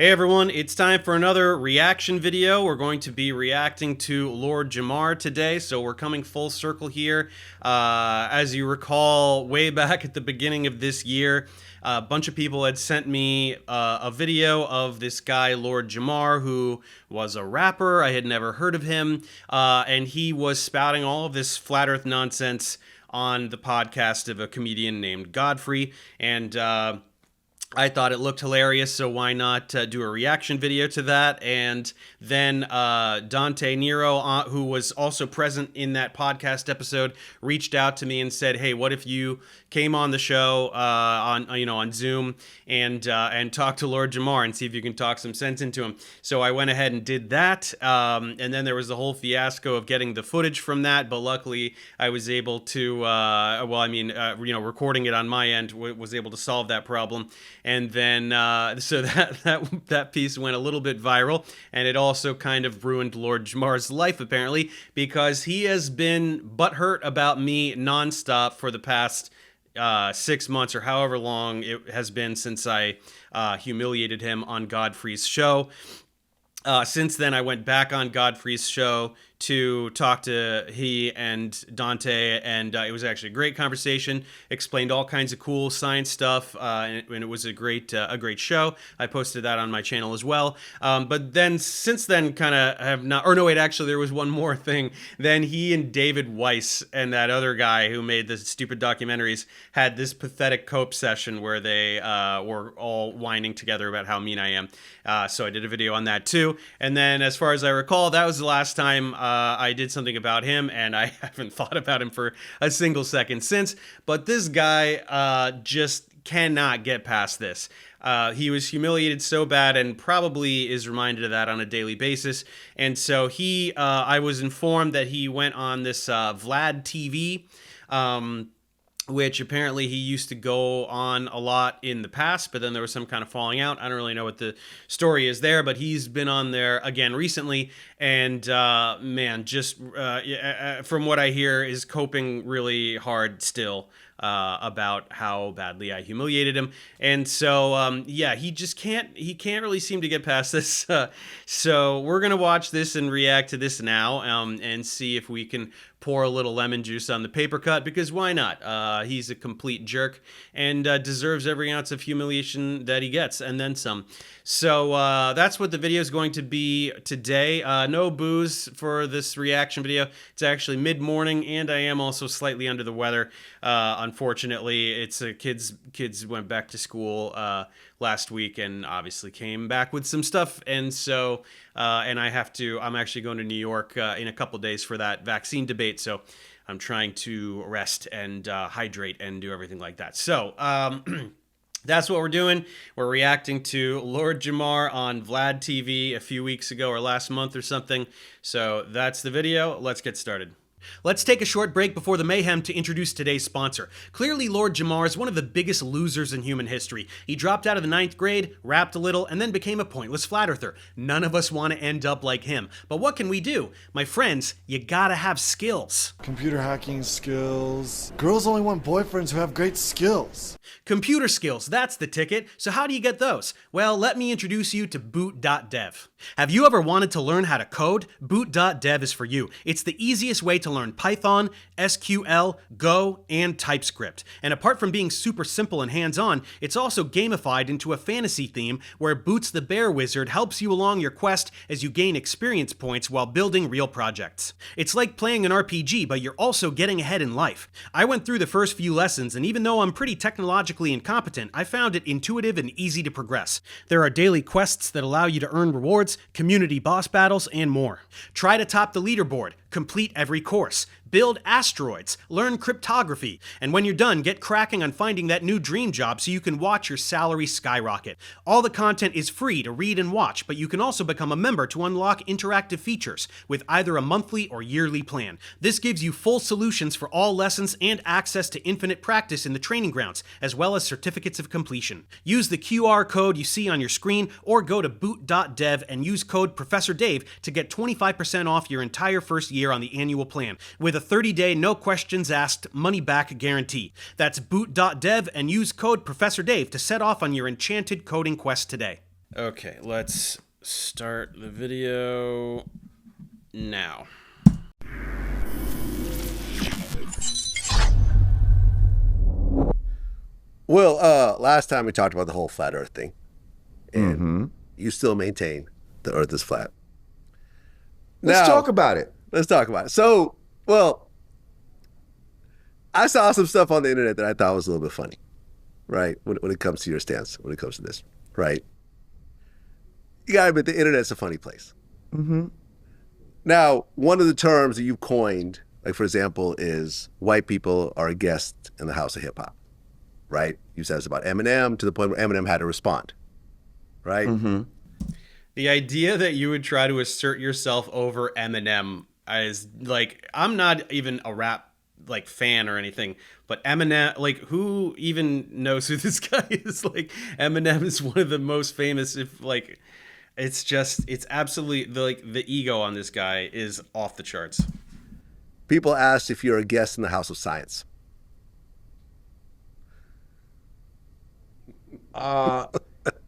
Hey everyone, it's time for another reaction video. We're going to be reacting to Lord Jamar today, so we're coming full circle here. As you recall, way back at the beginning of this year, a bunch of people had sent me a video of this guy, Lord Jamar, who was a rapper. I had never heard of him, and he was spouting all of this flat earth nonsense on the podcast of a comedian named Godfrey, and I thought it looked hilarious, so why not do a reaction video to that? And then Dante Nero, who was also present in that podcast episode, reached out to me and said, "Hey, what if you came on the show on Zoom and talk to Lord Jamar and see if you can talk some sense into him?" So I went ahead and did that, and then there was the whole fiasco of getting the footage from that. But luckily, I was able to, recording it on my end, was able to solve that problem. And then, so that piece went a little bit viral, and it also kind of ruined Lord Jamar's life, apparently, because he has been butthurt about me nonstop for the past 6 months or however long it has been since I humiliated him on Godfrey's show. Since then, I went back on Godfrey's show to talk to he and Dante, and it was actually a great conversation. Explained all kinds of cool science stuff, and it was a great show. I posted that on my channel as well. But then, since then, kind of have not. Or no, wait, actually, there was one more thing. Then he and David Weiss and that other guy who made the stupid documentaries had this pathetic cope session where they were all whining together about how mean I am. So I did a video on that too. And then, as far as I recall, that was the last time I did something about him, and I haven't thought about him for a single second since. But this guy just cannot get past this. He was humiliated so bad, and probably is reminded of that on a daily basis. And so I was informed that he went on this Vlad TV, which apparently he used to go on a lot in the past, but then there was some kind of falling out. I don't really know what the story is there, but he's been on there again recently, and man, just from what I hear, is coping really hard still about how badly I humiliated him. And so yeah, he can't really seem to get past this. So we're gonna watch this and react to this now, and see if we can pour a little lemon juice on the paper cut, because why not? He's a complete jerk and deserves every ounce of humiliation that he gets, and then some. So that's what the video is going to be today. No booze for this reaction video. It's actually mid-morning, and I am also slightly under the weather. Unfortunately, it's kids went back to school last week and obviously came back with some stuff, and so I'm actually going to New York in a couple days for that vaccine debate, so I'm trying to rest and hydrate and do everything like that. So that's what we're doing. We're reacting to Lord Jamar on Vlad TV a few weeks ago, or last month or something. So that's the video. Let's get started. Let's take a short break before the mayhem to introduce today's sponsor. Clearly, Lord Jamar is one of the biggest losers in human history. He dropped out of the 9th grade, rapped a little, and then became a pointless flat earther. None of us want to end up like him. But what can we do? My friends, you gotta have skills. Computer hacking skills. Girls only want boyfriends who have great skills. Computer skills, that's the ticket. So how do you get those? Well, let me introduce you to boot.dev. Have you ever wanted to learn how to code? Boot.dev is for you. It's the easiest way to learn Python, SQL, Go, and TypeScript. And apart from being super simple and hands-on, it's also gamified into a fantasy theme where Boots the Bear Wizard helps you along your quest as you gain experience points while building real projects. It's like playing an RPG, but you're also getting ahead in life. I went through the first few lessons, and even though I'm pretty technologically incompetent, I found it intuitive and easy to progress. There are daily quests that allow you to earn rewards, community boss battles, and more. Try to top the leaderboard, complete every course, build asteroids, learn cryptography, and when you're done, get cracking on finding that new dream job so you can watch your salary skyrocket. All the content is free to read and watch, but you can also become a member to unlock interactive features with either a monthly or yearly plan. This gives you full solutions for all lessons and access to infinite practice in the training grounds, as well as certificates of completion. Use the QR code you see on your screen, or go to boot.dev and use code Professor Dave to get 25% off your entire first year on the annual plan, with a 30-day, no questions asked, money-back guarantee. That's boot.dev and use code Professor Dave to set off on your enchanted coding quest today. Okay, let's start the video now. Well, last time we talked about the whole flat Earth thing, and you still maintain the Earth is flat. Let's Now, talk about it. let's talk about it. So, well, I saw some stuff on the internet that I thought was a little bit funny, right? When it comes to your stance, when it comes to this, right? You gotta admit, the internet's a funny place. Now, one of the terms that you've coined, like for example, is white people are a guest in the house of hip hop, right? You said it's about Eminem to the point where Eminem had to respond, right? The idea that you would try to assert yourself over Eminem is like, I'm not even a rap like fan or anything, but Eminem, like, who even knows who this guy is? Like, Eminem is one of the most famous, if like, it's absolutely the ego on this guy is off the charts. People asked if you're a guest in the house of science.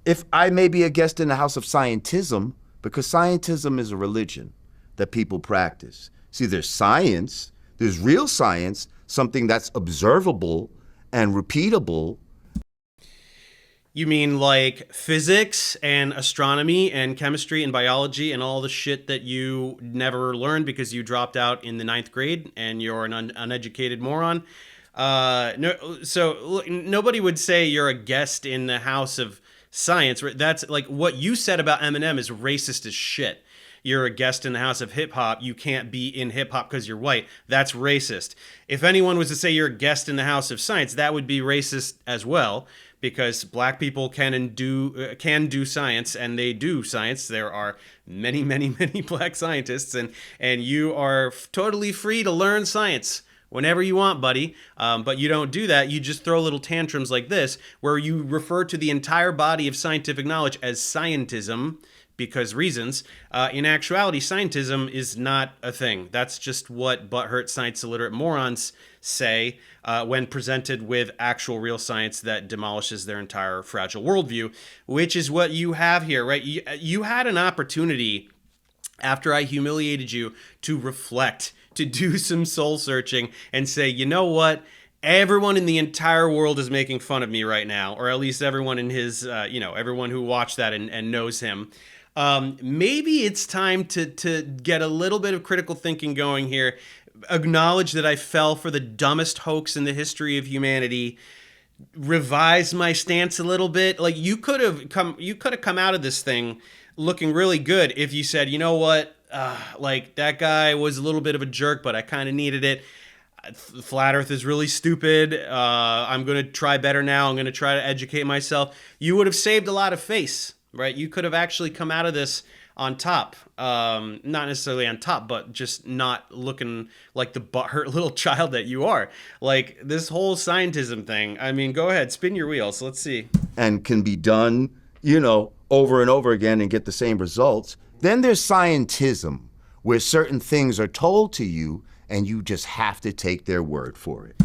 If I may be a guest in the house of scientism, because scientism is a religion that people practice. See, there's science, there's real science, something that's observable and repeatable. You mean like physics and astronomy and chemistry and biology and all the shit that you never learned because you dropped out in the 9th grade and you're an uneducated moron? No, so look, nobody would say you're a guest in the house of science. That's like what you said about Eminem is racist as shit. You're a guest in the house of hip hop. You can't be in hip hop because you're white. That's racist. If anyone was to say you're a guest in the house of science, that would be racist as well, because black people can do science, and they do science. There are many, many, many black scientists, and you are totally free to learn science whenever you want, buddy. But you don't do that. You just throw little tantrums like this, where you refer to the entire body of scientific knowledge as scientism, because reasons. In actuality, scientism is not a thing. That's just what butthurt science illiterate morons say when presented with actual real science that demolishes their entire fragile worldview, which is what you have here, right? You had an opportunity after I humiliated you to reflect, to do some soul searching and say, you know what? Everyone in the entire world is making fun of me right now, or at least everyone in his, everyone who watched that and knows him. Maybe it's time to get a little bit of critical thinking going here. Acknowledge that I fell for the dumbest hoax in the history of humanity. Revise my stance a little bit. Like you could have come out of this thing looking really good if you said, you know what, like that guy was a little bit of a jerk, but I kind of needed it. Flat Earth is really stupid. I'm going to try better now. I'm going to try to educate myself. You would have saved a lot of face, right? You could have actually come out of this on top. Not necessarily on top, but just not looking like the butthurt little child that you are. Like this whole scientism thing. I mean, go ahead, spin your wheels. Let's see. And can be done, over and over again and get the same results. Then there's scientism, where certain things are told to you and you just have to take their word for it.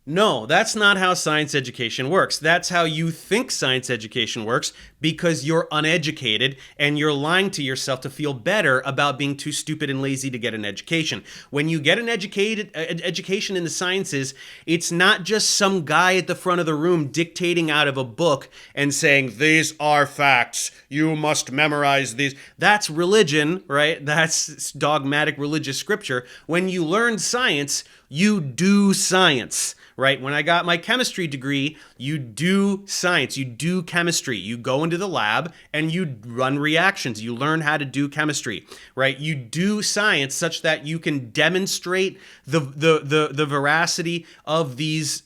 No, that's not how science education works. That's how you think science education works, because you're uneducated and you're lying to yourself to feel better about being too stupid and lazy to get an education. When you get an education in the sciences, it's not just some guy at the front of the room dictating out of a book and saying, these are facts, you must memorize these. That's religion, right? That's dogmatic religious scripture. When you learn science, you do science. Right? When I got my chemistry degree, you do science, you do chemistry. You go into the lab and you run reactions. You learn how to do chemistry, right? You do science such that you can demonstrate the veracity of these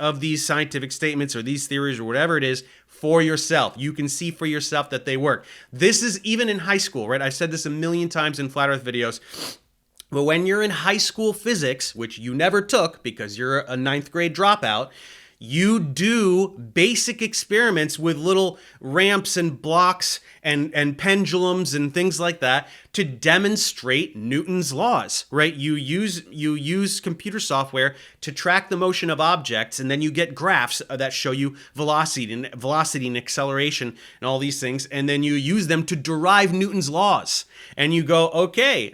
scientific statements or these theories or whatever it is for yourself. You can see for yourself that they work. This is even in high school, right? I've said this a million times in Flat Earth videos. But when you're in high school physics, which you never took because you're a 9th grade dropout, You do basic experiments with little ramps and blocks and pendulums and things like that to demonstrate Newton's laws, right? You use computer software to track the motion of objects, and then you get graphs that show you velocity and acceleration and all these things, and then you use them to derive Newton's laws. And you go, okay,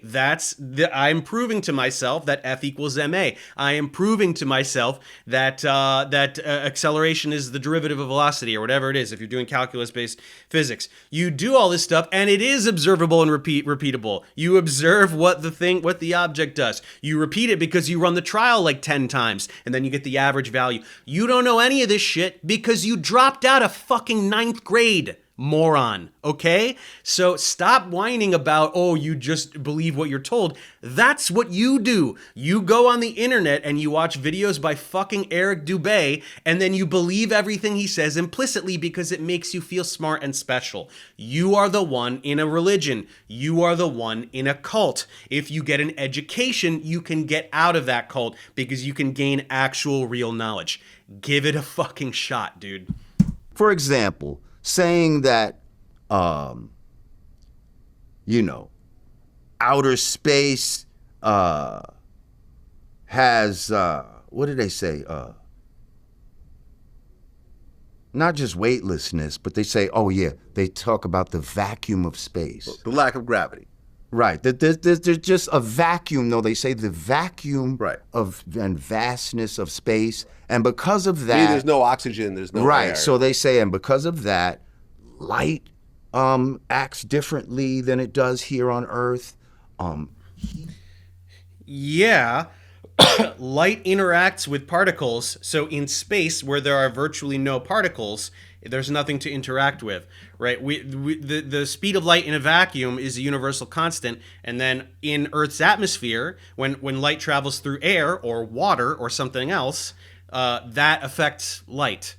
I'm proving to myself that F equals ma. I am proving to myself that acceleration is the derivative of velocity, or whatever it is. If you're doing calculus-based physics, you do all this stuff, and it is observable and repeatable. You observe what the object does. You repeat it because you run the trial like 10 times, and then you get the average value. You don't know any of this shit because you dropped out of fucking 9th grade. Moron, okay? So stop whining about, oh, you just believe what you're told. That's what you do. You go on the internet and you watch videos by fucking Eric Dubay, and then you believe everything he says implicitly because it makes you feel smart and special. You are the one in a religion. You are the one in a cult. If you get an education, you can get out of that cult because you can gain actual real knowledge. Give it a fucking shot, dude. For example, saying that, outer space has, what did they say? Not just weightlessness, but they say, oh yeah, they talk about the vacuum of space. The lack of gravity. Right. There's just a vacuum, though. They say the vacuum and vastness of space. And because of that... there's no oxygen, there's no air. Right. So they say, and because of that, light acts differently than it does here on Earth. Yeah. Light interacts with particles. So in space, where there are virtually no particles, there's nothing to interact with, right? The speed of light in a vacuum is a universal constant, and then in Earth's atmosphere, when light travels through air or water or something else, that affects light.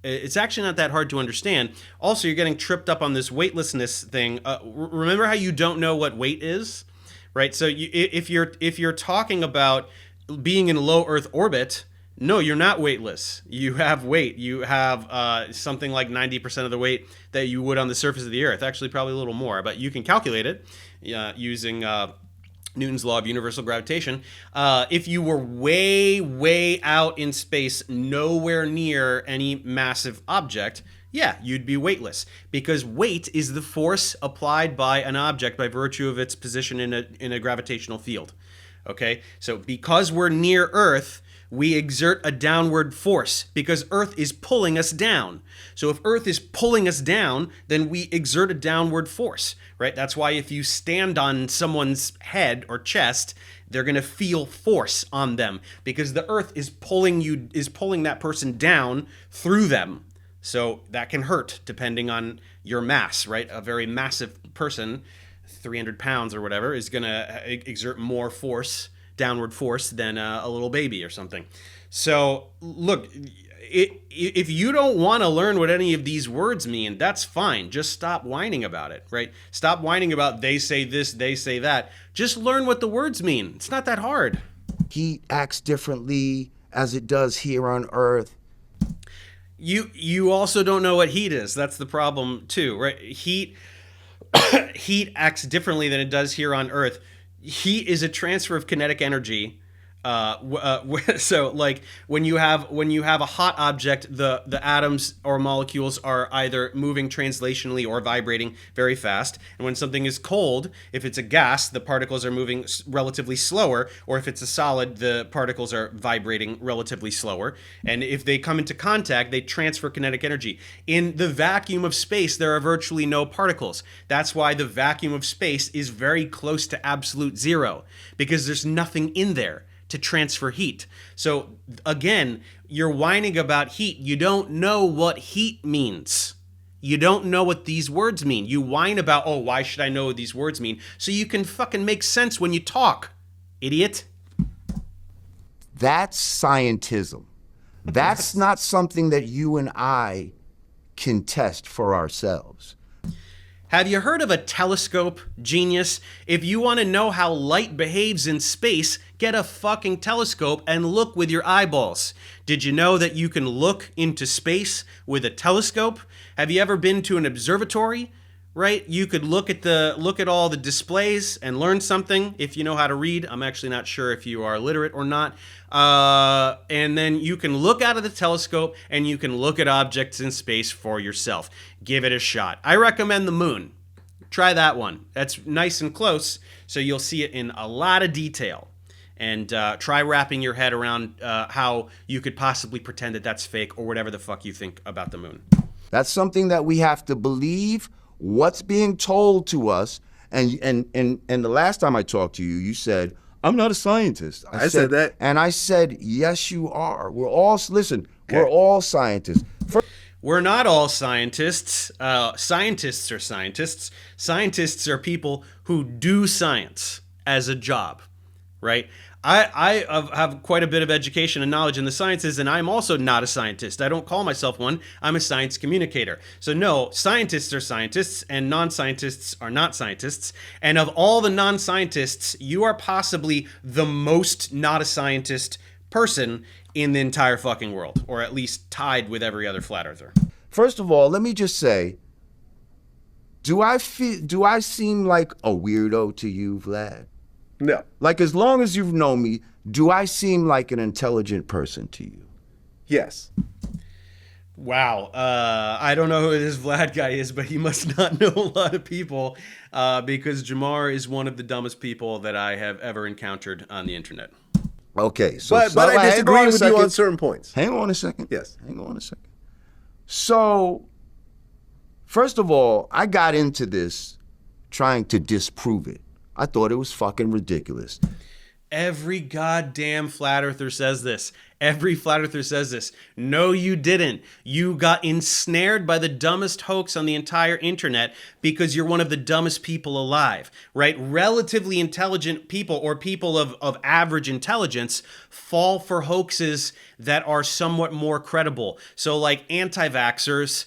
It's actually not that hard to understand. Also, you're getting tripped up on this weightlessness thing. Remember how you don't know what weight is, right? So if you're talking about being in low Earth orbit, no, you're not weightless. You have weight. You have something like 90% of the weight that you would on the surface of the Earth. Actually, probably a little more, but you can calculate it using Newton's law of universal gravitation. If you were way, way out in space, nowhere near any massive object, yeah, you'd be weightless, because weight is the force applied by an object by virtue of its position in a gravitational field. Okay, so because we're near Earth, we exert a downward force because Earth is pulling us down. So if Earth is pulling us down, then we exert a downward force, right? That's why if you stand on someone's head or chest, they're going to feel force on them because the Earth is pulling that person down through them. So that can hurt depending on your mass, right? A very massive person, 300 pounds or whatever, is going to exert more force, downward force, than a little baby or something. So look, if you don't want to learn what any of these words mean, that's fine. Just stop whining about it, right? Stop whining about they say this, they say that. Just learn what the words mean. It's not that hard. Heat acts differently as it does here on Earth. You also don't know what heat is. That's the problem too, right? Heat acts differently than it does here on Earth. Heat is a transfer of kinetic energy. So like when you have a hot object, the atoms or molecules are either moving translationally or vibrating very fast. And when something is cold, if it's a gas, the particles are moving relatively slower, or if it's a solid, the particles are vibrating relatively slower. And if they come into contact, they transfer kinetic energy. In the vacuum of space, there are virtually no particles. That's why the vacuum of space is very close to absolute zero, because there's nothing in there to transfer heat. So again, you're whining about heat. You don't know what heat means. You don't know what these words mean. You whine about, oh, why should I know what these words mean? So you can fucking make sense when you talk, idiot. That's scientism. That's not something that you and I can test for ourselves. Have you heard of a telescope, genius? If you want to know how light behaves in space, get a fucking telescope and look with your eyeballs. Did you know that you can look into space with a telescope? Have you ever been to an observatory? Right? You could look at all the displays and learn something if you know how to read. I'm actually not sure if you are literate or not. And then you can look out of the telescope and you can look at objects in space for yourself. Give it a shot. I recommend the moon. Try that one. That's nice and close, so you'll see it in a lot of detail. And try wrapping your head around how you could possibly pretend that that's fake or whatever the fuck you think about the moon. That's something that we have to believe what's being told to us. And the last time I talked to you, you said, I'm not a scientist. I said that. And I said, yes, you are. We're all, listen, we're all scientists. We're not all scientists. Scientists are scientists. Scientists are people who do science as a job, right? I have quite a bit of education and knowledge in the sciences, and I'm also not a scientist. I don't call myself one. I'm a science communicator. So no, scientists are scientists, and non-scientists are not scientists. And of all the non-scientists, you are possibly the most not a scientist person in the entire fucking world, or at least tied with every other flat earther. First of all, let me just say, do I seem like a weirdo to you, Vlad? No. Like, as long as you've known me, do I seem like an intelligent person to you? Yes. Wow. I don't know who this Vlad guy is, but he must not know a lot of people because Jamar is one of the dumbest people that I have ever encountered on the internet. Okay. So, But I disagree with you on certain points. Hang on a second. Yes. Hang on a second. So, first of all, I got into this trying to disprove it. I thought it was fucking ridiculous. Every goddamn flat earther says this. Every flat earther says this. No, you didn't. You got ensnared by the dumbest hoax on the entire internet because you're one of the dumbest people alive, right? Relatively intelligent people or people of average intelligence fall for hoaxes that are somewhat more credible. So like anti-vaxxers,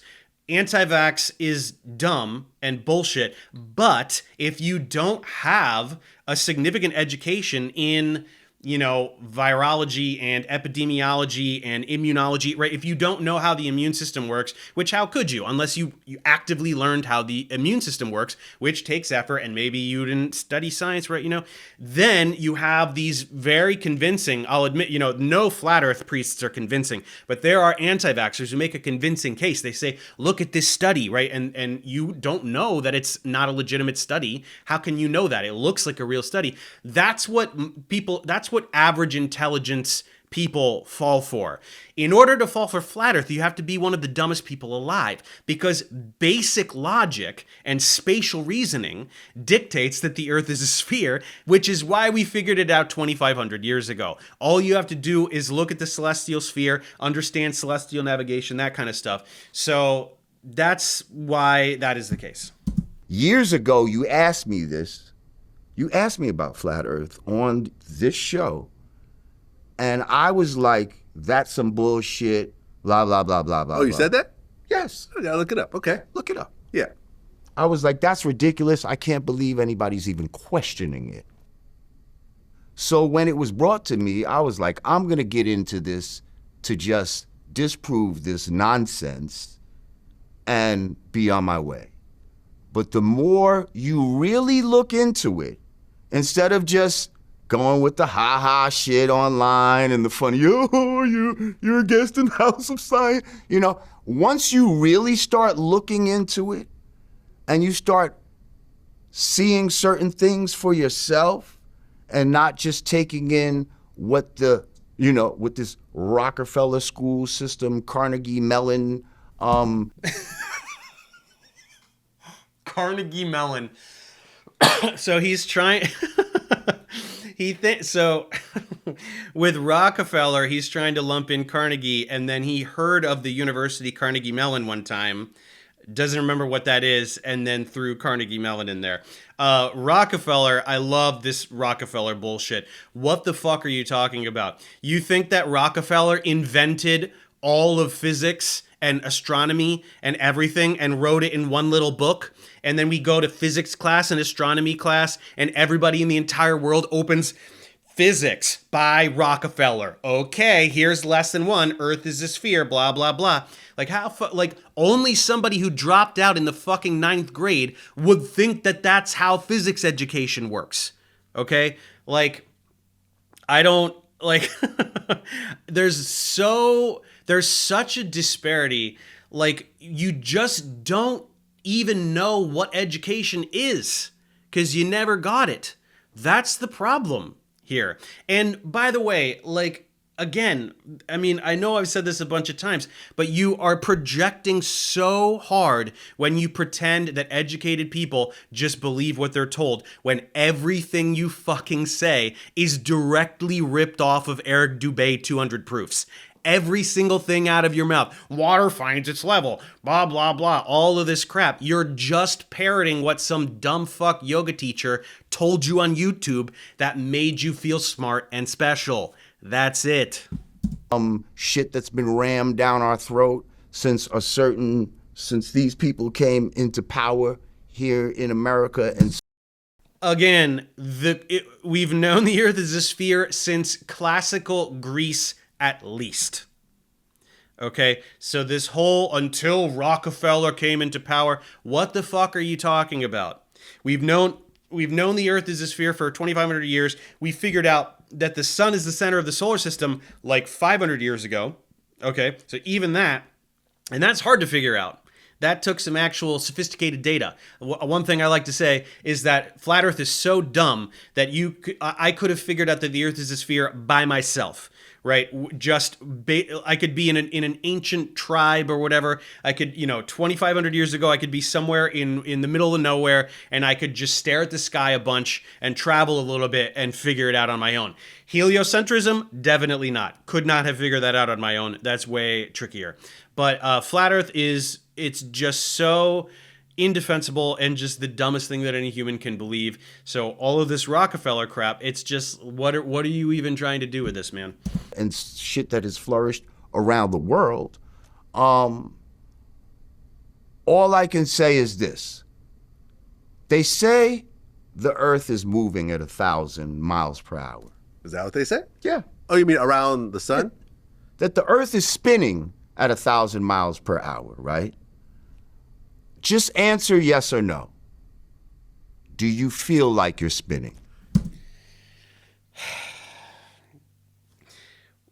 anti-vax is dumb and bullshit, but if you don't have a significant education in, you know, virology and epidemiology and immunology, right? If you don't know how the immune system works, which how could you? Unless you actively learned how the immune system works, which takes effort, and maybe you didn't study science, right? You know, then you have these very convincing, I'll admit, you know, no flat earth priests are convincing, but there are anti-vaxxers who make a convincing case. They say, look at this study, right? And you don't know that it's not a legitimate study. How can you know that? It looks like a real study. That's what average intelligence people fall for. In order to fall for flat earth, you have to be one of the dumbest people alive, because basic logic and spatial reasoning dictates that the earth is a sphere, which is why we figured it out 2,500 years ago. All you have to do is look at the celestial sphere, understand celestial navigation, that kind of stuff. So that's why that is the case. Years ago, you asked me this. You asked me about flat earth on this show, and I was like, that's some bullshit, blah, blah, blah, blah, blah. Oh, you said that? Yes. I gotta look it up. Okay. Look it up. Yeah. I was like, that's ridiculous. I can't believe anybody's even questioning it. So when it was brought to me, I was like, I'm going to get into this to just disprove this nonsense and be on my way. But the more you really look into it, instead of just going with the ha-ha shit online and the funny, oh, you're a guest in the House of Science. You know, once you really start looking into it and you start seeing certain things for yourself and not just taking in what the, you know, with this Rockefeller school system, Carnegie Mellon, Carnegie Mellon. So he's trying so with Rockefeller, he's trying to lump in Carnegie, and then he heard of the University Carnegie Mellon one time, doesn't remember what that is, and then threw Carnegie Mellon in there. Rockefeller, I love this Rockefeller bullshit. What the fuck are you talking about? You think that Rockefeller invented all of physics and astronomy and everything and wrote it in one little book. And then we go to physics class and astronomy class, and everybody in the entire world opens Physics by Rockefeller. Okay, here's lesson 1. Earth is a sphere, blah, blah, blah. Like, like, only somebody who dropped out in the fucking 9th grade would think that that's how physics education works. Okay? Like, I don't, like, there's such a disparity. Like, you just don't even know what education is because you never got it. That's the problem here. And by the way, like, again, I mean, I know I've said this a bunch of times, but you are projecting so hard when you pretend that educated people just believe what they're told, when everything you fucking say is directly ripped off of Eric Dubay 200 proofs. Every single thing out of your mouth. Water finds its level. Blah, blah, blah. All of this crap. You're just parroting what some dumb fuck yoga teacher told you on YouTube that made you feel smart and special. That's it. Shit that's been rammed down our throat since these people came into power here in America. And again, we've known the Earth is a sphere since classical Greece at least. Okay, so this whole until Rockefeller came into power, what the fuck are you talking about? We've known the Earth is a sphere for 2,500 years. We figured out that the sun is the center of the solar system like 500 years ago. Okay, so even that, and that's hard to figure out. That took some actual sophisticated data. One thing I like to say is that flat Earth is so dumb that I could have figured out that the Earth is a sphere by myself. Right? I could be in an ancient tribe or whatever. I could, 2,500 years ago, I could be somewhere in the middle of nowhere, and I could just stare at the sky a bunch and travel a little bit and figure it out on my own. Heliocentrism, definitely not. Could not have figured that out on my own. That's way trickier. But flat Earth it's just so indefensible and just the dumbest thing that any human can believe. So all of this Rockefeller crap, it's just, what are you even trying to do with this, man? And shit that has flourished around the world. All I can say is this. They say the Earth is moving at 1,000 miles per hour. Is that what they say? Yeah. Oh, you mean around the sun? That the Earth is spinning at 1,000 miles per hour, right? Just answer yes or no. Do you feel like you're spinning?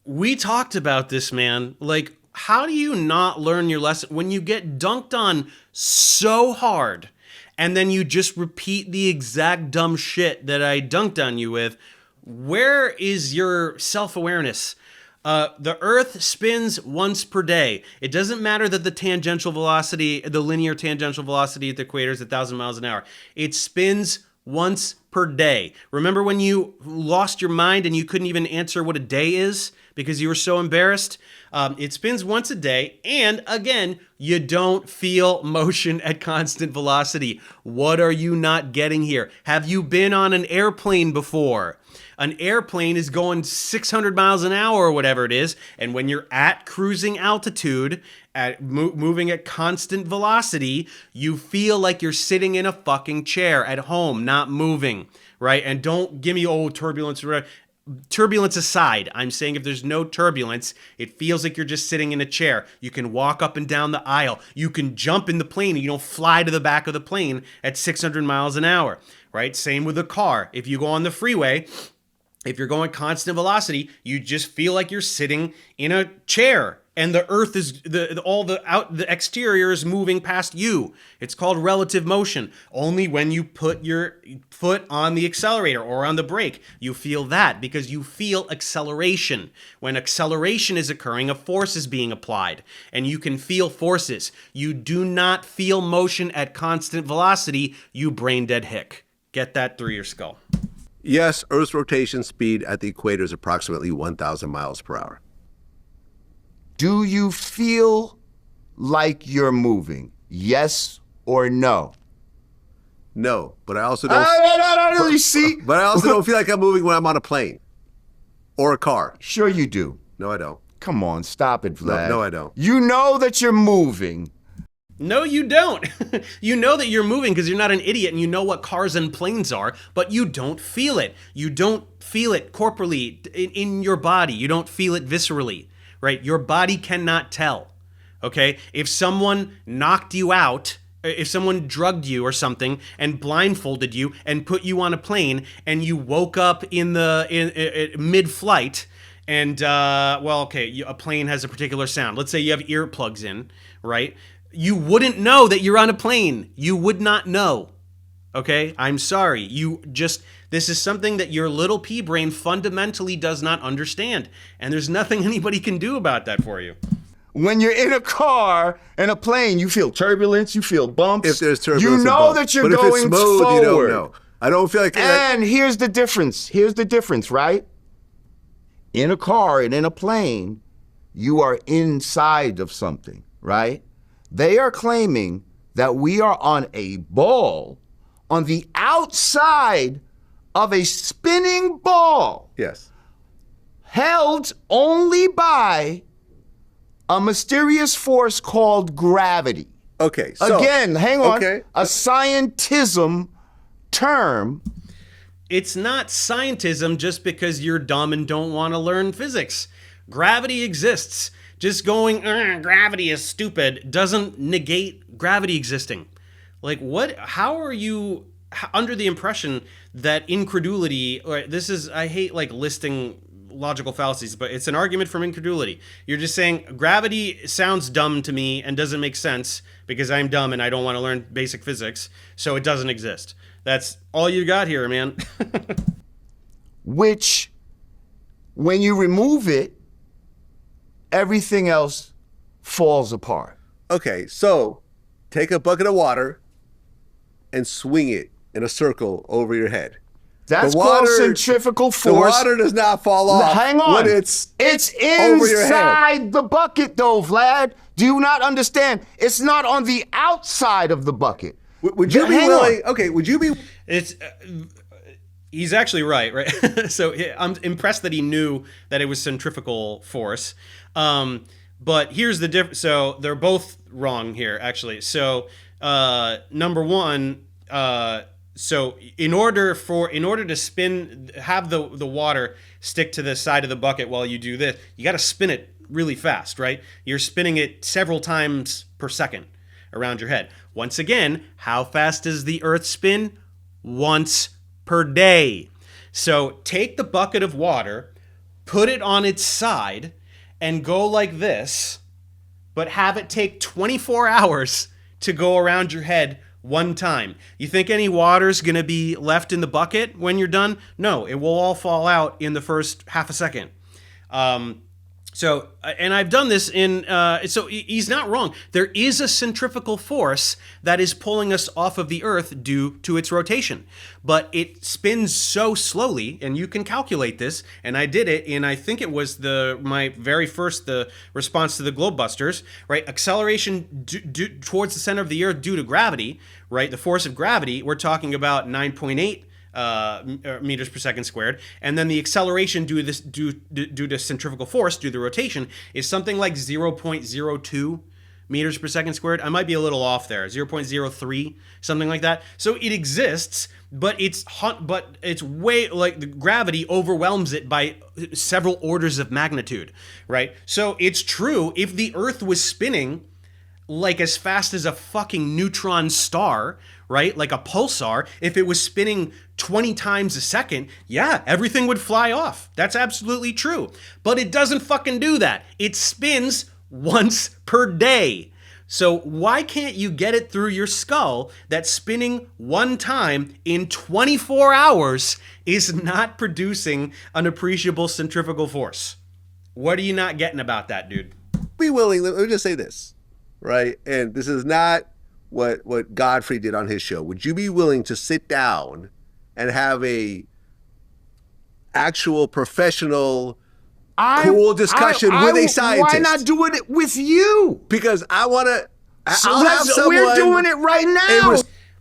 We talked about this, man. Like, how do you not learn your lesson when you get dunked on so hard and then you just repeat the exact dumb shit that I dunked on you with? Where is your self-awareness? The Earth spins once per day. It doesn't matter that the linear tangential velocity at the equator is 1,000 miles an hour. It spins once per day. Remember when you lost your mind and you couldn't even answer what a day is because you were so embarrassed? It spins once a day, and again, you don't feel motion at constant velocity. What are you not getting here? Have you been on an airplane before? An airplane is going 600 miles an hour or whatever it is, and when you're at cruising altitude, moving at constant velocity, you feel like you're sitting in a fucking chair at home, not moving, right? And don't give me, turbulence. Turbulence aside, I'm saying if there's no turbulence, it feels like you're just sitting in a chair. You can walk up and down the aisle. You can jump in the plane and you don't fly to the back of the plane at 600 miles an hour, right? Same with a car. If you go on the freeway, if you're going constant velocity, you just feel like you're sitting in a chair and the Earth is the exterior is moving past you. It's called relative motion. Only when you put your foot on the accelerator or on the brake, you feel that because you feel acceleration. When acceleration is occurring, a force is being applied and you can feel forces. You do not feel motion at constant velocity, you brain dead hick. Get that through your skull. Yes, Earth's rotation speed at the equator is approximately 1,000 miles per hour. Do you feel like you're moving? Yes or no? No, but I also don't. No, you see? But I also don't feel like I'm moving when I'm on a plane or a car. Sure you do. No, I don't. Come on, stop it, Vlad. No, I don't. You know that you're moving. No, you don't. You know that you're moving because you're not an idiot and you know what cars and planes are, but you don't feel it. You don't feel it corporally in your body. You don't feel it viscerally, right? Your body cannot tell, okay? If someone knocked you out, if someone drugged you or something and blindfolded you and put you on a plane and you woke up in mid-flight and, a plane has a particular sound. Let's say you have earplugs in, right? You wouldn't know that you're on a plane. You would not know. Okay? I'm sorry. This is something that your little pea brain fundamentally does not understand. And there's nothing anybody can do about that for you. When you're in a car and a plane, you feel turbulence, you feel bumps. If there's turbulence, you know and bumps. that you're but going if it's smooth, forward. You don't know. I don't feel like. And here's the difference. Here's the difference, right? In a car and in a plane, you are inside of something, right? They are claiming that we are on a ball on the outside of a spinning ball. Yes. Held only by a mysterious force called gravity. Okay. So, again, hang on. Okay. A scientism term. It's not scientism just because you're dumb and don't want to learn physics. Gravity exists. Just going, gravity is stupid doesn't negate gravity existing. Like, what? How are you under the impression that incredulity, I hate like listing logical fallacies, but it's an argument from incredulity. You're just saying gravity sounds dumb to me and doesn't make sense because I'm dumb and I don't want to learn basic physics, so it doesn't exist. That's all you got here, man. Which, when you remove it, everything else falls apart. Okay, so take a bucket of water and swing it in a circle over your head. That's called centrifugal force. The water does not fall off. Hang on. When it's inside your head. the bucket, though, Vlad. Do you not understand? It's not on the outside of the bucket. Would you be willing? Okay, would you be? It's. He's actually right? So I'm impressed that he knew that it was centrifugal force. But here's the difference. So they're both wrong here, actually. So number one. So in order to have the water stick to the side of the bucket while you do this, you got to spin it really fast, right? You're spinning it several times per second around your head. Once again, how fast does the Earth spin? Once per day. So take the bucket of water, put it on its side, and go like this, but have it take 24 hours to go around your head one time. You think any water's going to be left in the bucket when you're done? No, it will all fall out in the first half a second. And I've done this so he's not wrong. There is a centrifugal force that is pulling us off of the Earth due to its rotation. But it spins so slowly, and you can calculate this, and I did it I think it was my very first response to the Globebusters, right? Acceleration towards the center of the Earth due to gravity, right? The force of gravity, we're talking about 9.8 meters per second squared, and then the acceleration due to centrifugal force, due to the rotation, is something like 0.02 meters per second squared. I might be a little off there, 0.03, something like that. So it exists, but it's way, like, the gravity overwhelms it by several orders of magnitude, right? So it's true, if the Earth was spinning like as fast as a fucking neutron star, right? Like a pulsar, if it was spinning 20 times a second, yeah, everything would fly off. That's absolutely true. But it doesn't fucking do that. It spins once per day. So why can't you get it through your skull that spinning one time in 24 hours is not producing an appreciable centrifugal force? What are you not getting about that, dude? Be willing, let me just say this, right? And this is not what Godfrey did on his show. Would you be willing to sit down and have a actual professional cool discussion with a scientist? Why not do it with you? Because I want to. We're doing it right now.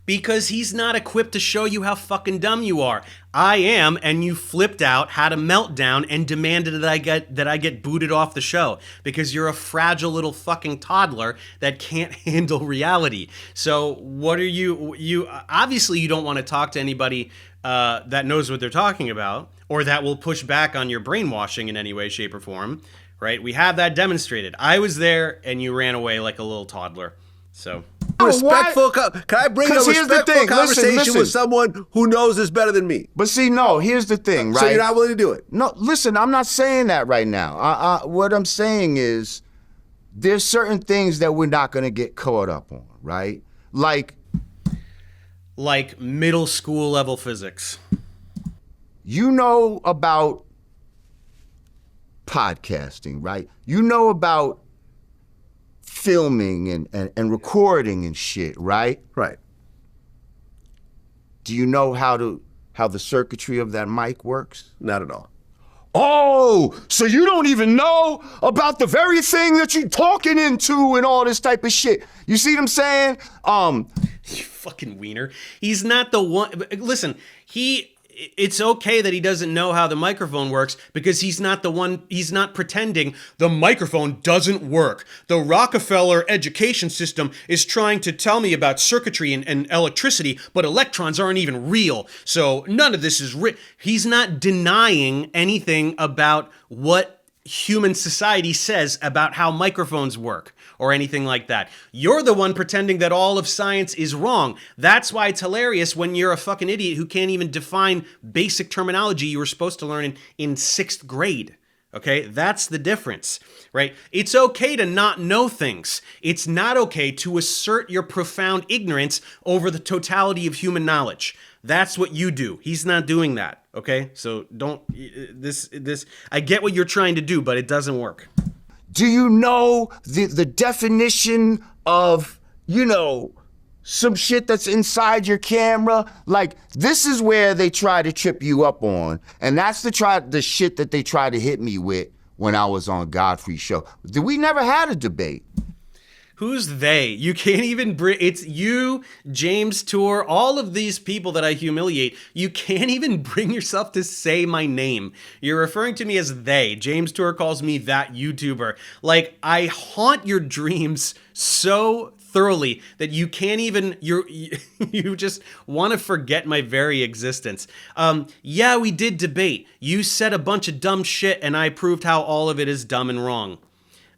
Because he's not equipped to show you how fucking dumb you are. I am, and you flipped out, had a meltdown, and demanded that I get booted off the show because you're a fragile little fucking toddler that can't handle reality. So what are you obviously you don't want to talk to anybody that knows what they're talking about or that will push back on your brainwashing in any way, shape, or form, right? We have that demonstrated. I was there, and you ran away like a little toddler. So... Respectful. Can I bring a respectful conversation listen. with someone who knows this better than me? But see, no, here's the thing, right? So you're not willing to do it? No, listen, I'm not saying that right now. What I'm saying is there's certain things that we're not going to get caught up on, right? Like middle school level physics. You know about podcasting, right? You know about filming and recording and shit, right? Right. Do you know how the circuitry of that mic works? Not at all. Oh, so you don't even know about the very thing that you're talking into and all this type of shit. You see what I'm saying? You fucking wiener. He's not the one. Listen, it's okay that he doesn't know how the microphone works because he's not the one. He's not pretending the microphone doesn't work. The Rockefeller education system is trying to tell me about circuitry and electricity, but electrons aren't even real. So none of this is real. He's not denying anything about what human society says about how microphones work or anything like that. You're the one pretending that all of science is wrong. That's why it's hilarious when you're a fucking idiot who can't even define basic terminology you were supposed to learn in 6th grade. Okay, that's the difference, right? It's okay to not know things. It's not okay to assert your profound ignorance over the totality of human knowledge. That's what you do. He's not doing that, okay? So don't, I get what you're trying to do, but it doesn't work. Do you know the definition of, some shit that's inside your camera? Like, this is where they try to trip you up on. And that's the shit that they try to hit me with when I was on Godfrey's show. We never had a debate. Who's they? You can't even bring... It's you, James Tour, all of these people that I humiliate. You can't even bring yourself to say my name. You're referring to me as they. James Tour calls me that YouTuber. Like, I haunt your dreams so thoroughly that you can't even... You just want to forget my very existence. Yeah, we did debate. You said a bunch of dumb shit, and I proved how all of it is dumb and wrong.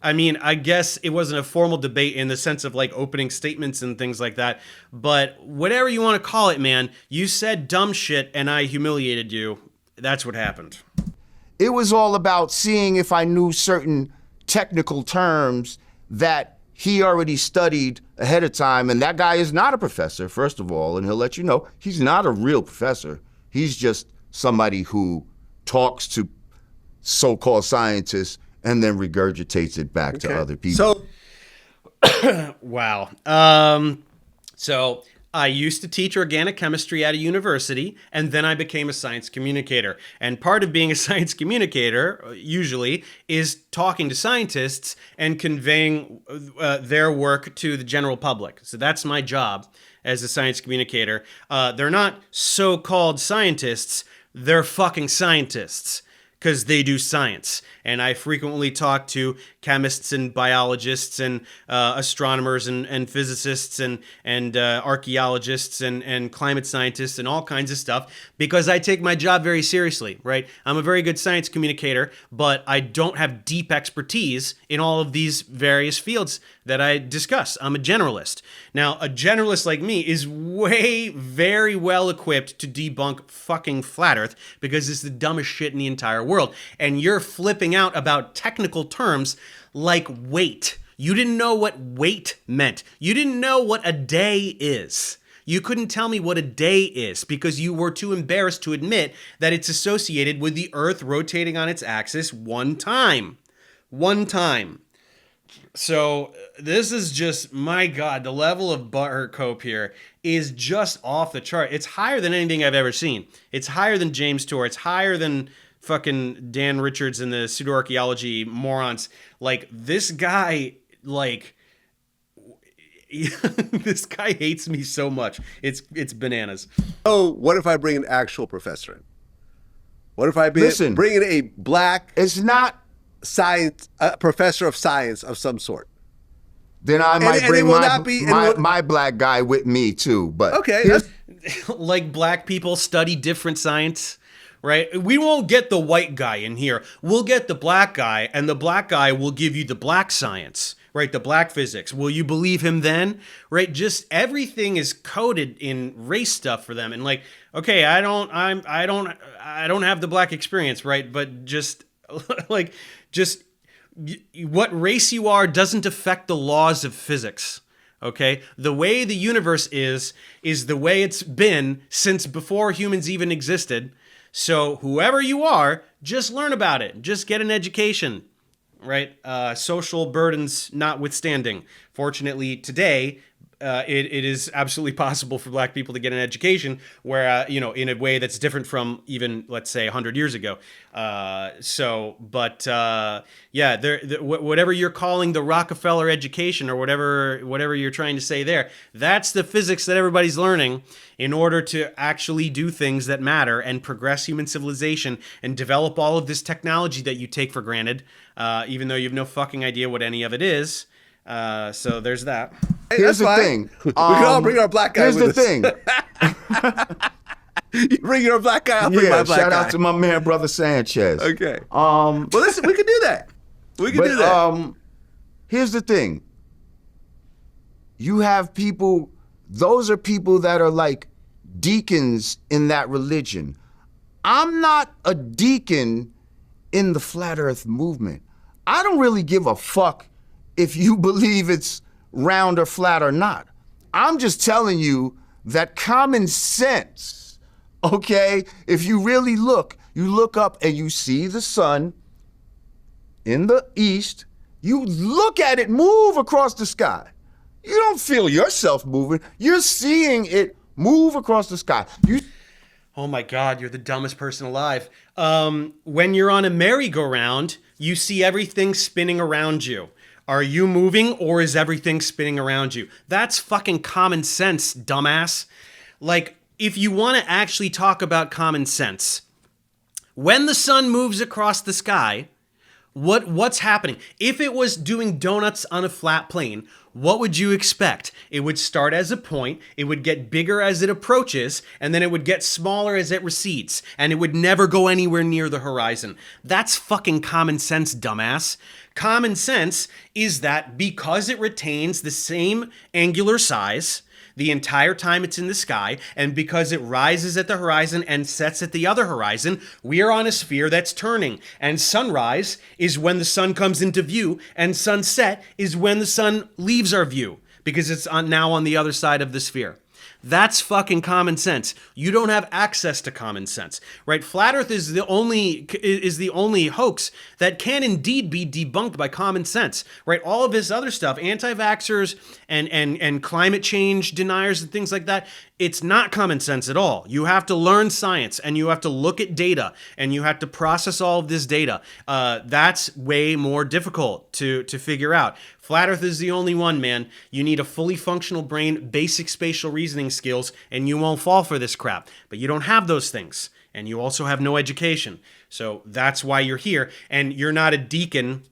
I mean, I guess it wasn't a formal debate in the sense of like opening statements and things like that, but whatever you want to call it, man, you said dumb shit and I humiliated you. That's what happened. It was all about seeing if I knew certain technical terms that he already studied ahead of time, and that guy is not a professor, first of all, and he'll let you know he's not a real professor. He's just somebody who talks to so-called scientists and then regurgitates it back to other people. So, wow. So I used to teach organic chemistry at a university, and then I became a science communicator. And part of being a science communicator, usually, is talking to scientists and conveying their work to the general public. So that's my job as a science communicator. They're not so-called scientists, they're fucking scientists. Because they do science. And I frequently talk to chemists and biologists and astronomers and physicists and archaeologists and climate scientists and all kinds of stuff because I take my job very seriously, right? I'm a very good science communicator, but I don't have deep expertise in all of these various fields that I discuss. I'm a generalist. Now, a generalist like me is very well equipped to debunk fucking flat Earth because it's the dumbest shit in the entire world. And you're flipping out about technical terms like weight. You didn't know what weight meant. You didn't know what a day is. You couldn't tell me what a day is because you were too embarrassed to admit that it's associated with the Earth rotating on its axis one time. One time. So this is just, my God, the level of butthurt cope here is just off the chart. It's higher than anything I've ever seen. It's higher than James Tour. It's higher than fucking Dan Richards and the pseudoarchaeology morons. Like, this guy, like, This guy hates me so much. It's bananas. Oh, what if I bring an actual professor in? What if I Listen. bring in a black It's not. science, a professor of science of some sort? Then I might and it bring will not be- and it will- my black guy with me too. But Okay, here's- Like black people study different science, right? We won't get the white guy in here. We'll get the black guy, and the black guy will give you the black science, right? The black physics. Will you believe him then? Right? Just everything is coded in race stuff for them. And like, okay, I don't have the black experience, right? But just like, what race you are doesn't affect the laws of physics. Okay? The way the universe is the way it's been since before humans even existed. So whoever you are, just learn about it. Just get an education, right? Social burdens notwithstanding. Fortunately, today, it is absolutely possible for black people to get an education where, in a way that's different from even, let's say, 100 years ago. Whatever you're calling the Rockefeller education or whatever you're trying to say there, that's the physics that everybody's learning in order to actually do things that matter and progress human civilization and develop all of this technology that you take for granted, even though you have no fucking idea what any of it is. So there's that. Hey, here's that's the fine. thing. We can all bring our black guy Here's with the us. thing. You bring your black guy, I'll bring my Yeah, black shout guy. out to my man, brother Sanchez. Okay. Well, listen, we can do that. We can do that. Here's the thing. You have people, those are people that are like deacons in that religion. I'm not a deacon in the flat earth movement. I don't really give a fuck if you believe it's round or flat or not. I'm just telling you that common sense, okay? If you really look, you look up and you see the sun in the east, you look at it move across the sky. You don't feel yourself moving. You're seeing it move across the sky. Oh my God, you're the dumbest person alive. When you're on a merry-go-round, you see everything spinning around you. Are you moving or is everything spinning around you? That's fucking common sense, dumbass. Like, if you want to actually talk about common sense, when the sun moves across the sky, what's happening? If it was doing donuts on a flat plane, what would you expect? It would start as a point, it would get bigger as it approaches, and then it would get smaller as it recedes, and it would never go anywhere near the horizon. That's fucking common sense, dumbass. Common sense is that because it retains the same angular size the entire time it's in the sky, and because it rises at the horizon and sets at the other horizon, we are on a sphere that's turning. And sunrise is when the sun comes into view, and sunset is when the sun leaves our view, because it's now on the other side of the sphere. That's fucking common sense. You don't have access to common sense, right? Flat Earth is the only hoax that can indeed be debunked by common sense, right? All of this other stuff, anti-vaxxers and climate change deniers and things like that, it's not common sense at all. You have to learn science and you have to look at data and you have to process all of this data. That's way more difficult to figure out. Flat Earth is the only one, man. You need a fully functional brain, basic spatial reasoning skills, and you won't fall for this crap. But you don't have those things, and you also have no education. So that's why you're here, and you're not a deacon,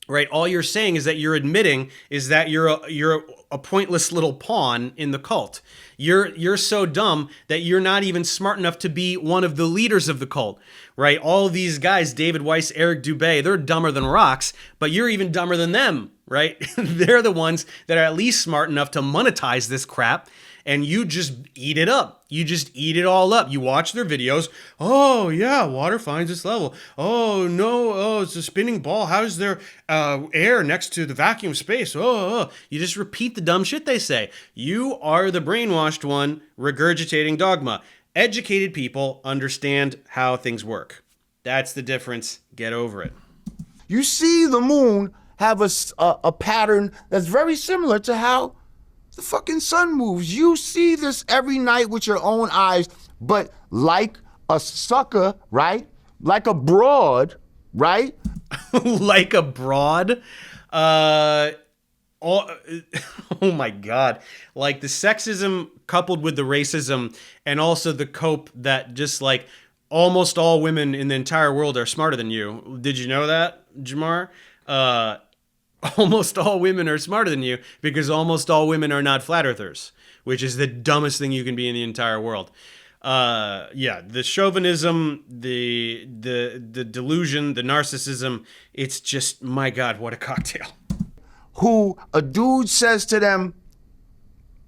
right? All you're saying is that you're admitting is that you're a pointless little pawn in the cult. You're so dumb that you're not even smart enough to be one of the leaders of the cult, right? All of these guys, David Weiss, Eric Dubé, they're dumber than rocks, but you're even dumber than them, right? They're the ones that are at least smart enough to monetize this crap, and you just eat it up. You just eat it all up. You watch their videos. Oh, yeah, water finds its level. Oh, no, oh, it's a spinning ball. How is there air next to the vacuum space? Oh. You just repeat the dumb shit they say. You are the brainwashed one regurgitating dogma. Educated people understand how things work. That's the difference. Get over it. You see the moon have a pattern that's very similar to how the fucking sun moves. You see this every night with your own eyes, but like a sucker, right? Like a broad, right? Like a broad? all, oh my God, like the sexism coupled with the racism and also the cope that just like almost all women in the entire world are smarter than you. Did you know that, Jamar? Almost all women are smarter than you because almost all women are not flat earthers, which is the dumbest thing you can be in the entire world. Yeah, the chauvinism, the delusion, the narcissism, it's just, my God, what a cocktail. Who a dude says to them,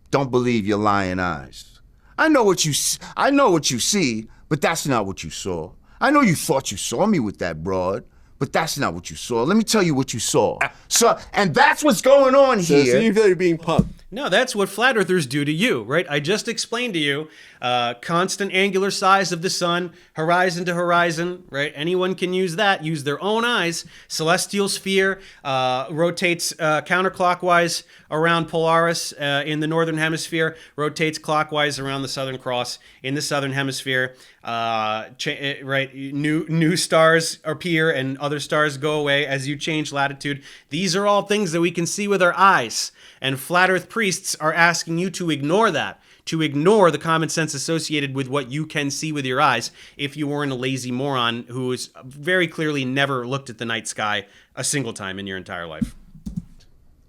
"Don't believe your lying eyes. I know what you see, but that's not what you saw. I know you thought you saw me with that broad, but that's not what you saw. Let me tell you what you saw." So, and that's what's going on here. So you feel you're being punked. No, that's what flat earthers do to you, right? I just explained to you, constant angular size of the sun, horizon to horizon, right? Anyone can use that, use their own eyes. Celestial sphere rotates counterclockwise around Polaris in the northern hemisphere, rotates clockwise around the Southern Cross in the southern hemisphere. Right, new stars appear and other stars go away as you change latitude. These are all things that we can see with our eyes. And flat earth priests are asking you to ignore that, to ignore the common sense associated with what you can see with your eyes if you weren't a lazy moron who has very clearly never looked at the night sky a single time in your entire life.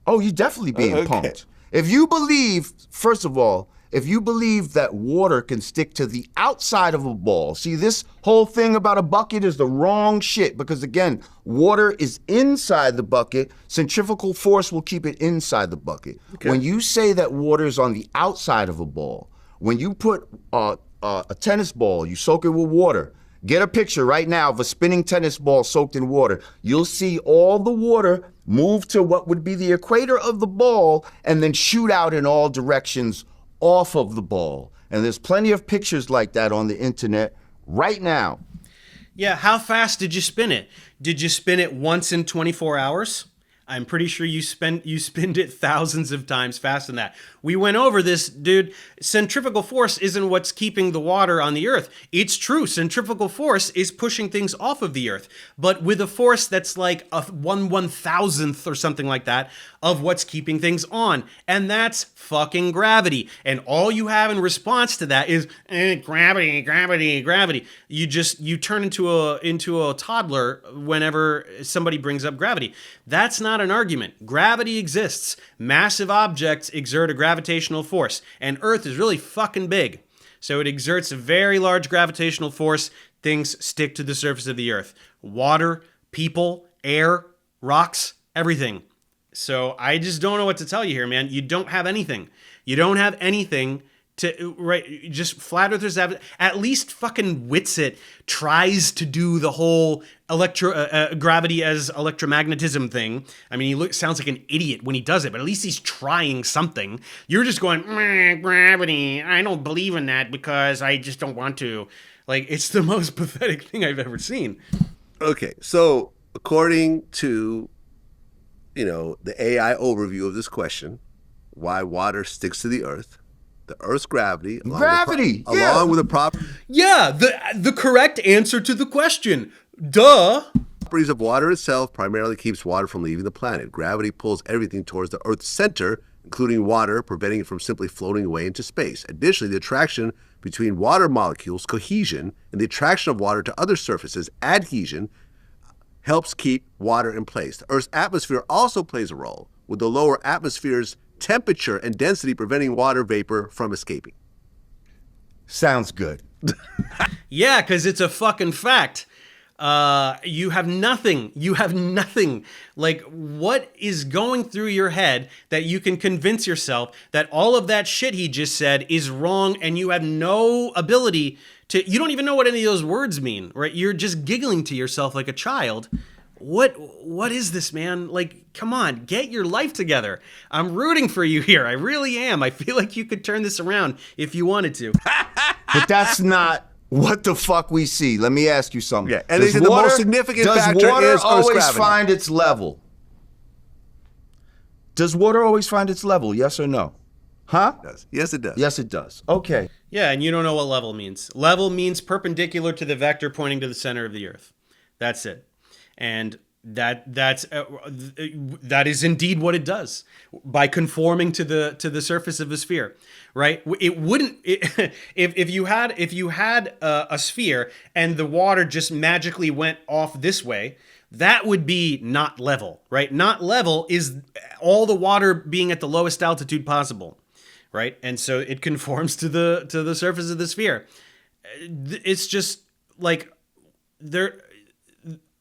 Oh, you're definitely being punked. If you believe, first of all, if you believe that water can stick to the outside of a ball, see, this whole thing about a bucket is the wrong shit because, again, water is inside the bucket. Centrifugal force will keep it inside the bucket. Okay. When you say that water is on the outside of a ball, when you put a tennis ball, you soak it with water. Get a picture right now of a spinning tennis ball soaked in water. You'll see all the water move to what would be the equator of the ball and then shoot out in all directions off of the ball. And there's plenty of pictures like that on the internet right now. Yeah, how fast did you spin it? Did you spin it once in 24 hours? I'm pretty sure you spinned it thousands of times faster than that. We went over this, dude. Centrifugal force isn't what's keeping the water on the earth. It's true. Centrifugal force is pushing things off of the earth, but with a force that's like a 1/1000th or something like that of what's keeping things on. And that's fucking gravity. And all you have in response to that is gravity, gravity, gravity. You turn into a toddler whenever somebody brings up gravity. That's not an argument. Gravity exists. Massive objects exert a gravitational force, and Earth is really fucking big. So it exerts a very large gravitational force. Things stick to the surface of the Earth. Water, people, air, rocks, everything. So I just don't know what to tell you here, man. You don't have anything. You don't have anything to, right? Just flat earthers have, at least fucking Witsit tries to do the whole gravity as electromagnetism thing. I mean, he sounds like an idiot when he does it, but at least he's trying something. You're just going, gravity. I don't believe in that because I just don't want to. Like, it's the most pathetic thing I've ever seen. Okay, so according to, the AI overview of this question, why water sticks to the Earth, the Earth's gravity, along with the the correct answer to the question. Duh. Properties of water itself primarily keeps water from leaving the planet. Gravity pulls everything towards the Earth's center, including water, preventing it from simply floating away into space. Additionally, the attraction between water molecules, cohesion, and the attraction of water to other surfaces, adhesion, helps keep water in place. The Earth's atmosphere also plays a role, with the lower atmosphere's temperature and density preventing water vapor from escaping. Sounds good. Yeah, because it's a fucking fact. You have nothing. You have nothing. Like, what is going through your head that you can convince yourself that all of that shit he just said is wrong and you have no ability to, you don't even know what any of those words mean, right? You're just giggling to yourself like a child. What is this, man? Like, come on, get your life together. I'm rooting for you here. I really am. I feel like you could turn this around if you wanted to. But that's not what the fuck we see. Let me ask you something. Yeah, and the most significant factor is Earth's gravity. Does water always find its level? Does water always find its level? Yes or no? Huh? It does. Yes, it does. Yes, it does. Okay. Yeah, and you don't know what level means. Level means perpendicular to the vector pointing to the center of the Earth. That's it. And That is indeed what it does by conforming to the surface of the sphere, right? It wouldn't if you had a sphere and the water just magically went off this way, that would be not level, right? Not level is all the water being at the lowest altitude possible, right? And so it conforms to the surface of the sphere. It's just like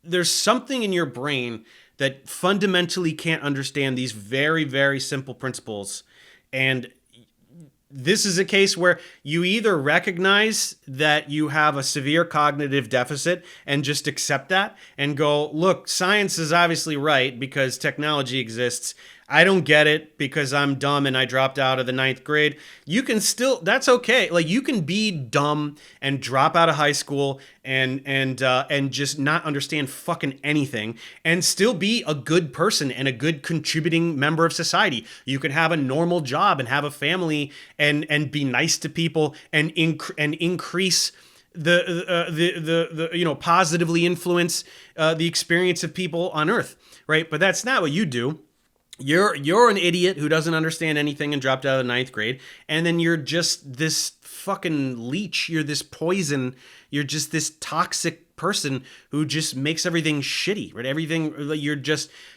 there's something in your brain that fundamentally can't understand these very, very simple principles. And this is a case where you either recognize that you have a severe cognitive deficit and just accept that and go, look, science is obviously right because technology exists. I don't get it because I'm dumb and I dropped out of the 9th grade. You can still, that's okay. Like, you can be dumb and drop out of high school and just not understand fucking anything and still be a good person and a good contributing member of society. You can have a normal job and have a family and be nice to people and increase the positively influence the experience of people on Earth, right? But that's not what you do. You're an idiot who doesn't understand anything and dropped out of the 9th grade, and then you're just this fucking leech. You're this poison. You're just this toxic person who just makes everything shitty, right? Everything.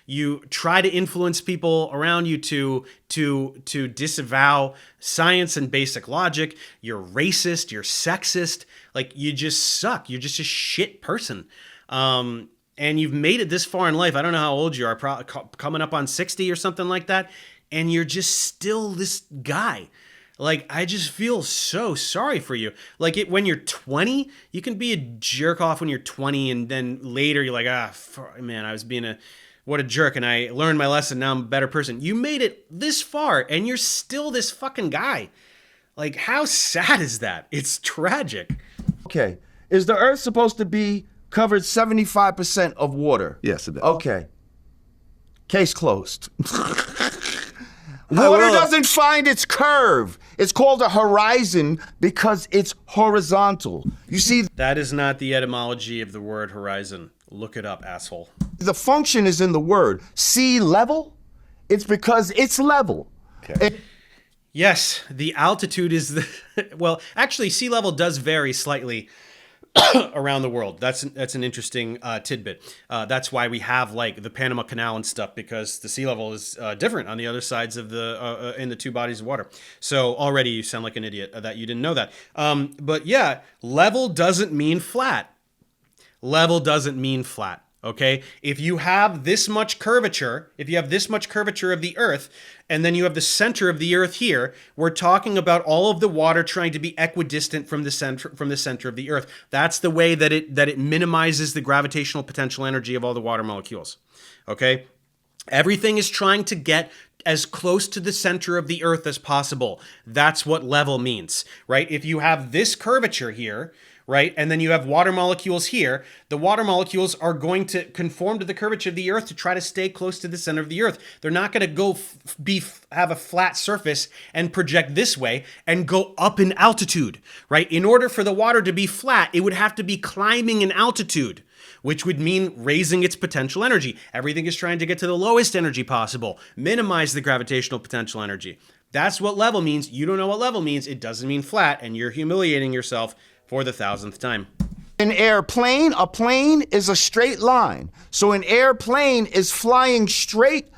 You try to influence people around you to disavow science and basic logic. You're racist. You're sexist. Like, you just suck. You're just a shit person. And you've made it this far in life. I don't know how old you are, coming up on 60 or something like that. And you're just still this guy. Like, I just feel so sorry for you. Like, when you're 20, you can be a jerk off when you're 20. And then later you're like, man, I was being what a jerk. And I learned my lesson. Now I'm a better person. You made it this far and you're still this fucking guy. Like, how sad is that? It's tragic. Okay. Is the Earth supposed to be covered 75% of water? Yes, it is. Okay. Case closed. Water doesn't find its curve. It's called a horizon because it's horizontal. You see, that is not the etymology of the word horizon. Look it up, asshole. The function is in the word. Sea level, it's because it's level. Okay. Yes, the altitude is well, actually, sea level does vary slightly around the world. That's an interesting tidbit. That's why we have like the Panama Canal and stuff, because the sea level is different on the other sides of the in the two bodies of water. So already you sound like an idiot that you didn't know that. But yeah, level doesn't mean flat. Level doesn't mean flat. Okay, if you have this much curvature, of the Earth, and then you have the center of the Earth here, we're talking about all of the water trying to be equidistant from the center of the Earth. That's the way that it minimizes the gravitational potential energy of all the water molecules. Okay, everything is trying to get as close to the center of the Earth as possible. That's what level means, right? If you have this curvature here, right, and then you have water molecules here, the water molecules are going to conform to the curvature of the Earth to try to stay close to the center of the Earth. They're not going to go have a flat surface and project this way and go up in altitude, right? In order for the water to be flat, it would have to be climbing in altitude, which would mean raising its potential energy. Everything is trying to get to the lowest energy possible, minimize the gravitational potential energy. That's what level means. You don't know what level means. It doesn't mean flat, and you're humiliating yourself for the 1,000th time. An airplane, a plane is a straight line. So an airplane is flying straight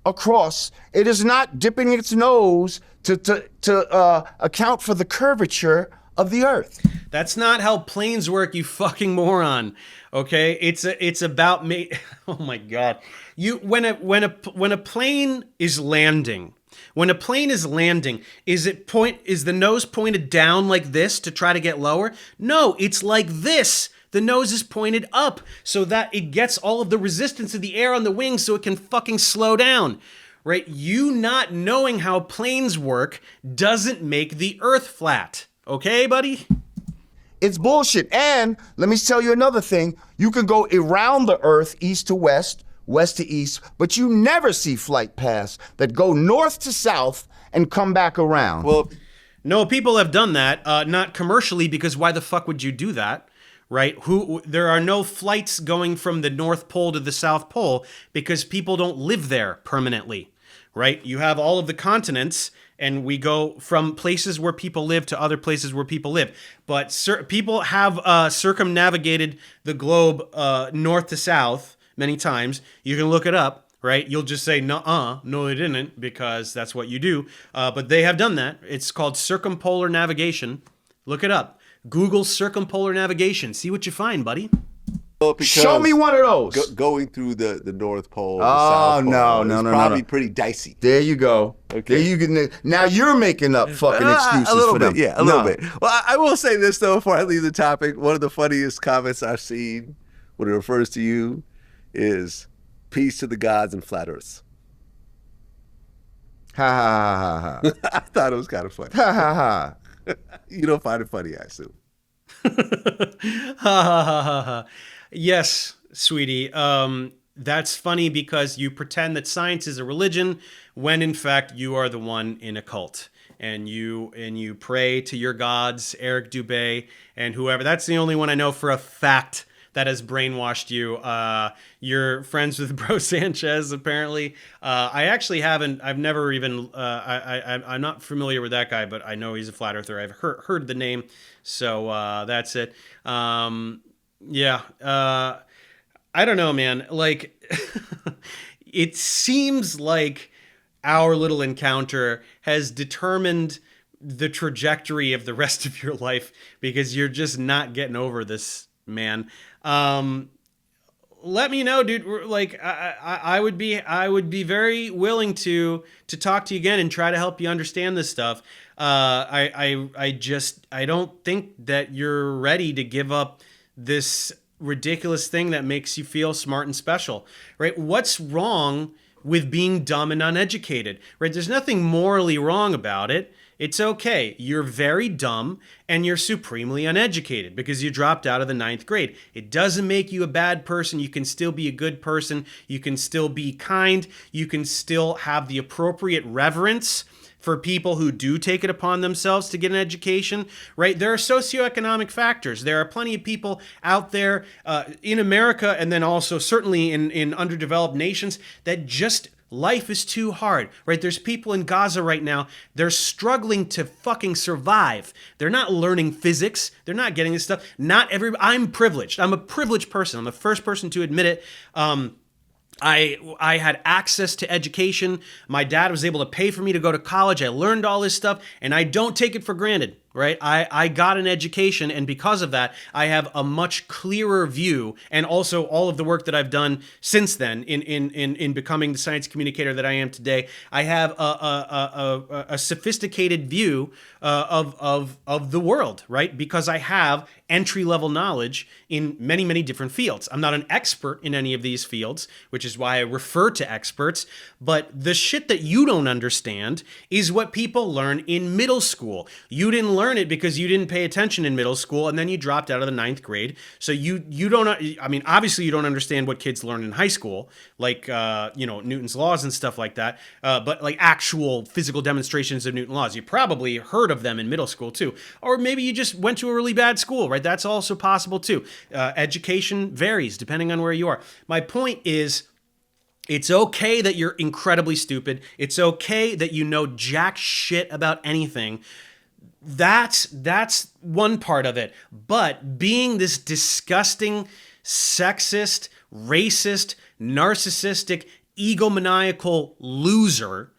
across. It is not dipping its nose to account for the curvature of the Earth. That's not how planes work, you fucking moron. Okay, it's about me. Oh my God, when a plane is landing. When a plane is landing, is the nose pointed down like this to try to get lower? No, it's like this. The nose is pointed up so that it gets all of the resistance of the air on the wings so it can fucking slow down, right? You not knowing how planes work doesn't make the Earth flat. Okay, buddy? It's bullshit. And let me tell you another thing. You can go around the Earth east to west to east, but you never see flight paths that go north to south and come back around. Well, no, people have done that, not commercially, because why the fuck would you do that, right? There are no flights going from the North Pole to the South Pole because people don't live there permanently, right? You have all of the continents, and we go from places where people live to other places where people live. But people have circumnavigated the globe north to south many times. You can look it up, right? You'll just say, no, they didn't, because that's what you do. But they have done that. It's called circumpolar navigation. Look it up. Google circumpolar navigation. See what you find, buddy. Well, because Show me one of those. Going through the North Pole, the Oh, South Pole, no, is no, probably no. pretty dicey. There you go. Okay. There you can. Now you're making up fucking excuses a little for bit, them. yeah, a little bit. Well, I will say this though before I leave the topic. One of the funniest comments I've seen when it refers to you is "Peace to the gods and flat Earths." Ha ha ha ha I thought it was kind of funny. ha ha ha. You don't find it funny, I assume. Ha ha ha ha ha. Yes, sweetie. That's funny because you pretend that science is a religion when in fact you are the one in a cult. And you pray to your gods, Eric Dubé and whoever. That's the only one I know for a fact that has brainwashed you. You're friends with Bro Sanchez, apparently. I actually haven't. I've never even. I'm not familiar with that guy, but I know he's a flat earther. I've heard the name, so that's it. Yeah. I don't know, man. Like, it seems like our little encounter has determined the trajectory of the rest of your life because you're just not getting over this, man. Let me know, dude. Like, I would be very willing to talk to you again and try to help you understand this stuff. I don't think that you're ready to give up this ridiculous thing that makes you feel smart and special, right? What's wrong with being dumb and uneducated, right? There's nothing morally wrong about it. It's okay. You're very dumb and you're supremely uneducated because you dropped out of the 9th grade. It doesn't make you a bad person. You can still be a good person. You can still be kind. You can still have the appropriate reverence for people who do take it upon themselves to get an education, right? There are socioeconomic factors. There are plenty of people out there in America and then also certainly in underdeveloped nations that just life is too hard, right? There's people in Gaza right now. They're struggling to fucking survive. They're not learning physics. They're not getting this stuff. I'm privileged. I'm a privileged person. I'm the first person to admit it. I had access to education. My dad was able to pay for me to go to college. I learned all this stuff, and I don't take it for granted, right? I got an education, and because of that, I have a much clearer view, and also all of the work that I've done since then in becoming the science communicator that I am today. I have a sophisticated view of the world, right? Because I have entry-level knowledge in many, many different fields. I'm not an expert in any of these fields, which is why I refer to experts, but the shit that you don't understand is what people learn in middle school. You didn't learn it because you didn't pay attention in middle school, and then you dropped out of the 9th grade. So you don't, I mean, obviously you don't understand what kids learn in high school, like, Newton's laws and stuff like that, but like actual physical demonstrations of Newton's laws. You probably heard of them in middle school too. Or maybe you just went to a really bad school, right? That's also possible too. Education varies depending on where you are. My point is, it's okay that you're incredibly stupid. It's okay that you know jack shit about anything. That's one part of it. But being this disgusting, sexist, racist, narcissistic, egomaniacal loser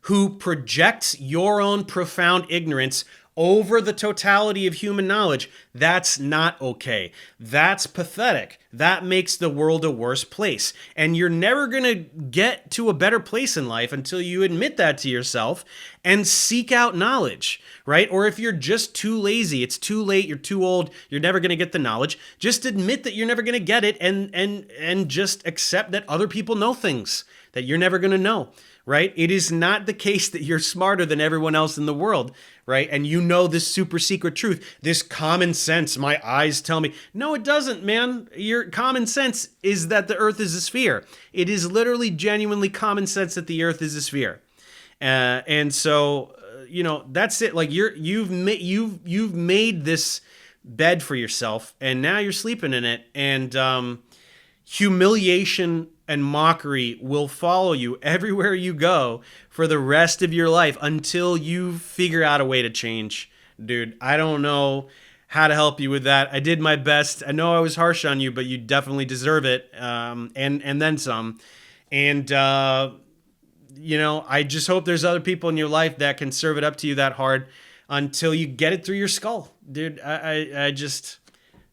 who projects your own profound ignorance over the totality of human knowledge, that's not okay. That's pathetic. That makes the world a worse place. And you're never going to get to a better place in life until you admit that to yourself and seek out knowledge, right? Or if you're just too lazy, it's too late, you're too old, you're never going to get the knowledge, just admit that you're never going to get it and just accept that other people know things that you're never going to know. Right? It is not the case that you're smarter than everyone else in the world, right? And you know this super secret truth, this common sense, my eyes tell me. No, it doesn't, man. Your common sense is that the earth is a sphere. It is literally genuinely common sense that the earth is a sphere. And so, that's it. Like you've made this bed for yourself, and now you're sleeping in it, and humiliation and mockery will follow you everywhere you go for the rest of your life until you figure out a way to change. Dude, I don't know how to help you with that. I did my best. I know I was harsh on you, but you definitely deserve it, and then some. And you know, I just hope there's other people in your life that can serve it up to you that hard until you get it through your skull, dude. I just,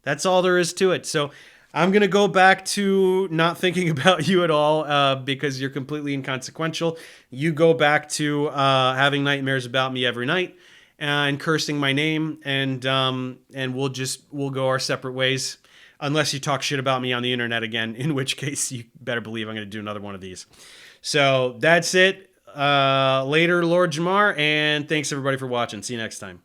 that's all there is to it. So I'm going to go back to not thinking about you at all because you're completely inconsequential. You go back to having nightmares about me every night and cursing my name, and we'll go our separate ways unless you talk shit about me on the internet again, in which case you better believe I'm going to do another one of these. So that's it. Later, Lord Jamar, and thanks everybody for watching. See you next time.